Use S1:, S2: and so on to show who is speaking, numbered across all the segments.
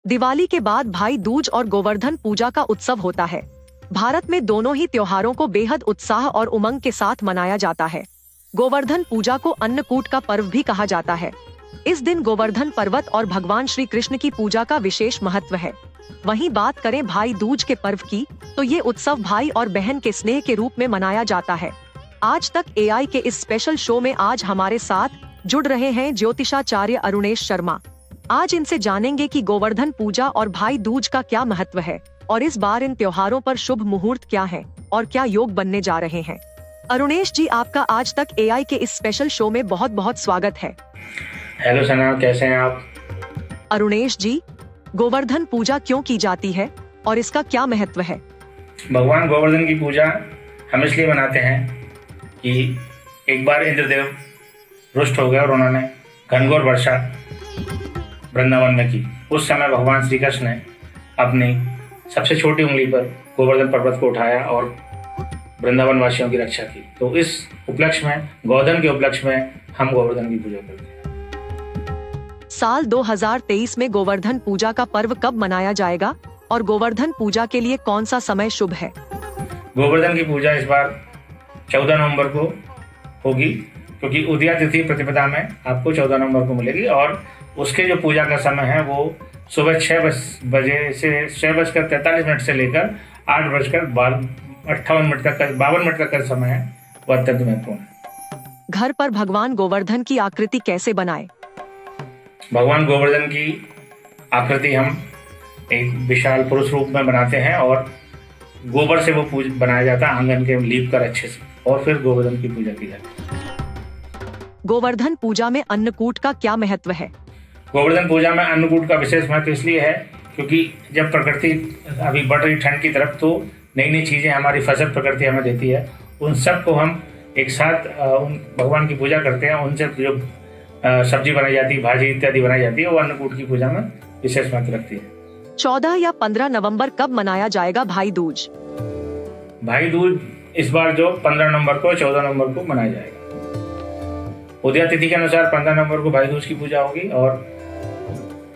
S1: दिवाली के बाद भाई दूज और गोवर्धन पूजा का उत्सव होता है। भारत में दोनों ही त्योहारों को बेहद उत्साह और उमंग के साथ मनाया जाता है। गोवर्धन पूजा को अन्नकूट का पर्व भी कहा जाता है। इस दिन गोवर्धन पर्वत और भगवान श्री कृष्ण की पूजा का विशेष महत्व है। वहीं बात करें भाई दूज के पर्व की, तो ये उत्सव भाई और बहन के स्नेह के रूप में मनाया जाता है। आज तक एआई के इस स्पेशल शो में आज हमारे साथ जुड़ रहे हैं ज्योतिषाचार्य अरुणेश शर्मा। आज इनसे जानेंगे कि गोवर्धन पूजा और भाई दूज का क्या महत्व है और इस बार इन त्योहारों पर शुभ मुहूर्त क्या है और क्या योग बनने जा रहे हैं। अरुणेश जी, आपका आज तक एआई के इस स्पेशल शो में बहुत बहुत स्वागत है।
S2: हेलो सना, कैसे हैं आप?
S1: अरुणेश जी, गोवर्धन पूजा क्यों की जाती है और इसका क्या महत्व है?
S2: भगवान गोवर्धन की पूजा हम इसलिए मनाते हैं कि एक बार इंद्रदेव रुष्ट हो गए और उन्होंने घनघोर वर्षा वृंदावन में की। उस समय भगवान श्री कृष्ण ने अपनी सबसे छोटी उंगली पर गोवर्धन पर्वत को उठाया और वृंदावन वासियों की रक्षा की। तो इस उपलक्ष्य में, गोवर्धन के उपलक्ष्य में, हम गोवर्धन की पूजा करते हैं।
S1: साल 2023 में गोवर्धन पूजा का पर्व कब मनाया जाएगा और गोवर्धन पूजा के लिए कौन सा समय शुभ है?
S2: गोवर्धन की पूजा इस बार 14 नवंबर को होगी, क्योंकि उदया तिथि प्रतिपदा में आपको 14 नवंबर को मिलेगी और उसके जो पूजा का समय है वो सुबह 6 बजे से 6:43 से लेकर 8:58 तक, 52 मिनट तक का समय है, वो अत्यंत महत्वपूर्ण है।
S1: घर पर भगवान गोवर्धन की आकृति कैसे बनाए?
S2: भगवान गोवर्धन की आकृति हम एक विशाल पुरुष रूप में बनाते हैं और गोबर से वो बनाया जाता है, आंगन के लीप कर अच्छे से, और फिर गोवर्धन की पूजा की जाती है।
S1: गोवर्धन पूजा में अन्नकूट का क्या महत्व है?
S2: गोवर्धन पूजा में अन्नकूट का विशेष महत्व इसलिए है क्योंकि जब प्रकृति अभी बढ़ रही ठंड की तरफ, तो नई नई चीजें हमारी फसल प्रकृति हमें देती है, उन सब को हम एक साथ उन भगवान की पूजा करते हैं। उनसे जो सब्जी बनाई जाती है, भाजी इत्यादि बनाई जाती है, वो अन्नकूट की पूजा में विशेष महत्व रखती है।
S1: 14 या 15 नवंबर कब मनाया जाएगा भाई दूज?
S2: भाई दूज इस बार जो 15 नवंबर को, 14 नवंबर को मनाया जाएगा। उदया तिथि के अनुसार 15 नवंबर को भाई दूज की पूजा होगी और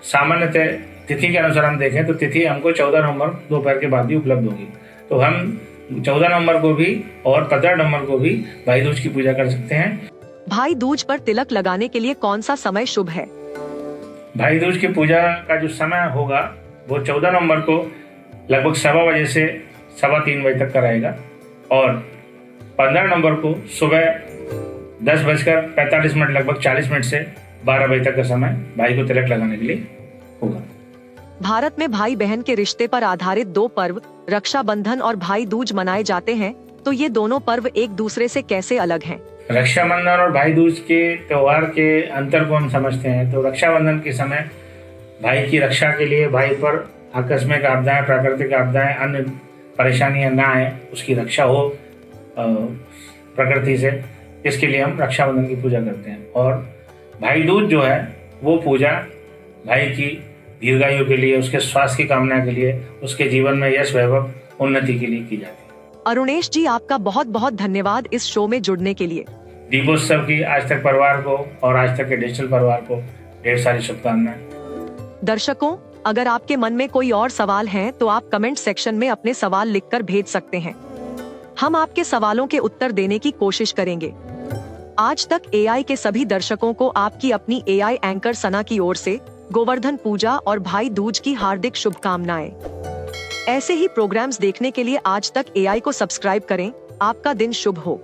S2: सामान्यतः तिथि के अनुसार हम देखें तो तिथि हमको 14 नवंबर दोपहर के बाद ही उपलब्ध होगी। तो हम 14 नवंबर को भी और 15 नवंबर को भी भाई दूज की पूजा कर सकते हैं।
S1: भाई दूज पर तिलक लगाने के लिए कौन सा समय शुभ है?
S2: भाई दूज की पूजा का जो समय होगा वो 14 नवंबर को लगभग 1:15 बजे से 3:15 बजे तक का रहेगा और 15 नवंबर को सुबह 10:45 लगभग 40 मिनट से 12 बजे तक का समय भाई को तिलक लगाने के लिए होगा।
S1: भारत में भाई बहन के रिश्ते पर आधारित 2 पर्व रक्षाबंधन और भाई दूज मनाए जाते हैं, तो ये दोनों पर्व एक दूसरे से कैसे अलग हैं?
S2: रक्षाबंधन और भाई दूज के त्योहार के अंतर को हम समझते हैं तो रक्षाबंधन के समय भाई की रक्षा के लिए, भाई पर आकस्मिक आपदाएं, प्राकृतिक आपदाएं, अन्य परेशानियां ना आए, उसकी रक्षा हो प्रकृति से, इसके लिए हम रक्षाबंधन की पूजा करते हैं। और भाई दूज जो है वो पूजा भाई की दीर्घायु के लिए, उसके स्वास्थ्य की कामना के लिए, उसके जीवन में यश, वैभव, उन्नति के लिए की जाती है।
S1: अरुणेश जी, आपका बहुत बहुत धन्यवाद इस शो में जुड़ने के लिए।
S2: दीपोत्सव की आज तक परिवार को और आज तक के डिजिटल परिवार को ढेर सारी शुभकामनाएं।
S1: दर्शकों, अगर आपके मन में कोई और सवाल हैं तो आप कमेंट सेक्शन में अपने सवाल लिखकर भेज सकते हैं। हम आपके सवालों के उत्तर देने की कोशिश करेंगे। आज तक एआई के सभी दर्शकों को आपकी अपनी एआई एंकर सना की ओर से गोवर्धन पूजा और भाई दूज की हार्दिक शुभकामनाएं। ऐसे ही प्रोग्राम्स देखने के लिए आज तक एआई को सब्सक्राइब करें। आपका दिन शुभ हो।